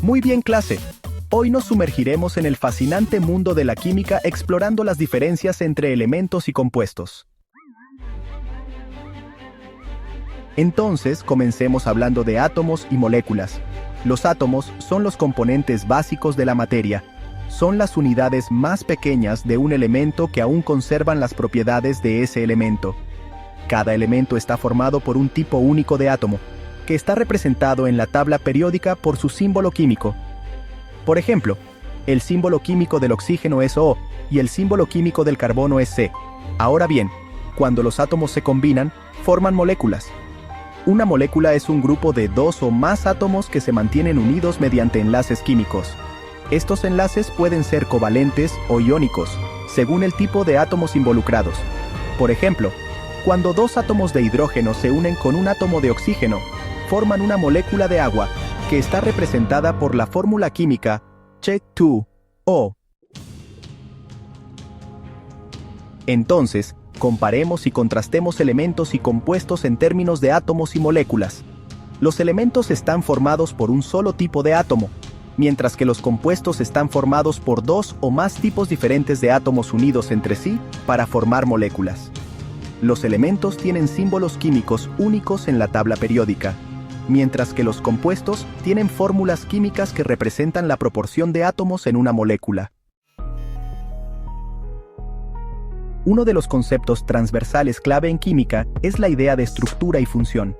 Muy bien, clase. Hoy nos sumergiremos en el fascinante mundo de la química explorando las diferencias entre elementos y compuestos. Entonces, comencemos hablando de átomos y moléculas. Los átomos son los componentes básicos de la materia. Son las unidades más pequeñas de un elemento que aún conservan las propiedades de ese elemento. Cada elemento está formado por un tipo único de átomo, que está representado en la tabla periódica por su símbolo químico. Por ejemplo, el símbolo químico del oxígeno es O y el símbolo químico del carbono es C. Ahora bien, cuando los átomos se combinan, forman moléculas. Una molécula es un grupo de dos o más átomos que se mantienen unidos mediante enlaces químicos. Estos enlaces pueden ser covalentes o iónicos, según el tipo de átomos involucrados. Por ejemplo, cuando dos átomos de hidrógeno se unen con un átomo de oxígeno, forman una molécula de agua, que está representada por la fórmula química H2O. Entonces, comparemos y contrastemos elementos y compuestos en términos de átomos y moléculas. Los elementos están formados por un solo tipo de átomo, mientras que los compuestos están formados por dos o más tipos diferentes de átomos unidos entre sí para formar moléculas. Los elementos tienen símbolos químicos únicos en la tabla periódica, mientras que los compuestos tienen fórmulas químicas que representan la proporción de átomos en una molécula. Uno de los conceptos transversales clave en química es la idea de estructura y función.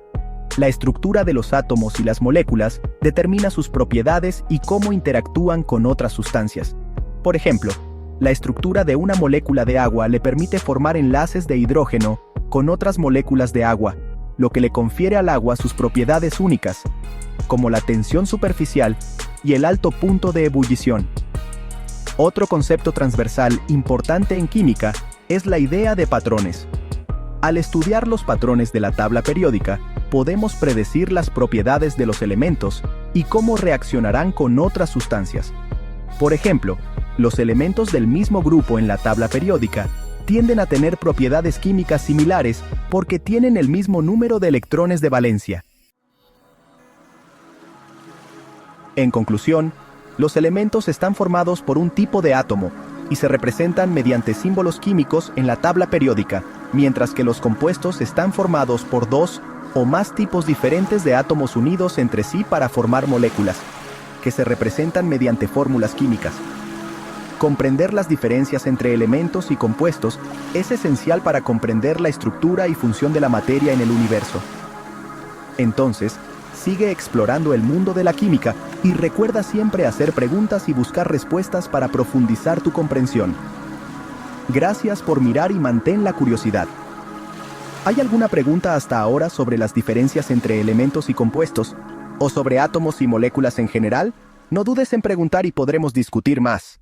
La estructura de los átomos y las moléculas determina sus propiedades y cómo interactúan con otras sustancias. Por ejemplo, la estructura de una molécula de agua le permite formar enlaces de hidrógeno con otras moléculas de agua, lo que le confiere al agua sus propiedades únicas, como la tensión superficial y el alto punto de ebullición. Otro concepto transversal importante en química es la idea de patrones. Al estudiar los patrones de la tabla periódica, podemos predecir las propiedades de los elementos y cómo reaccionarán con otras sustancias. Por ejemplo, los elementos del mismo grupo en la tabla periódica tienden a tener propiedades químicas similares porque tienen el mismo número de electrones de valencia. En conclusión, los elementos están formados por un tipo de átomo y se representan mediante símbolos químicos en la tabla periódica, mientras que los compuestos están formados por dos o más tipos diferentes de átomos unidos entre sí para formar moléculas, que se representan mediante fórmulas químicas. Comprender las diferencias entre elementos y compuestos es esencial para comprender la estructura y función de la materia en el universo. Entonces, sigue explorando el mundo de la química y recuerda siempre hacer preguntas y buscar respuestas para profundizar tu comprensión. Gracias por mirar y mantén la curiosidad. ¿Hay alguna pregunta hasta ahora sobre las diferencias entre elementos y compuestos, o sobre átomos y moléculas en general? No dudes en preguntar y podremos discutir más.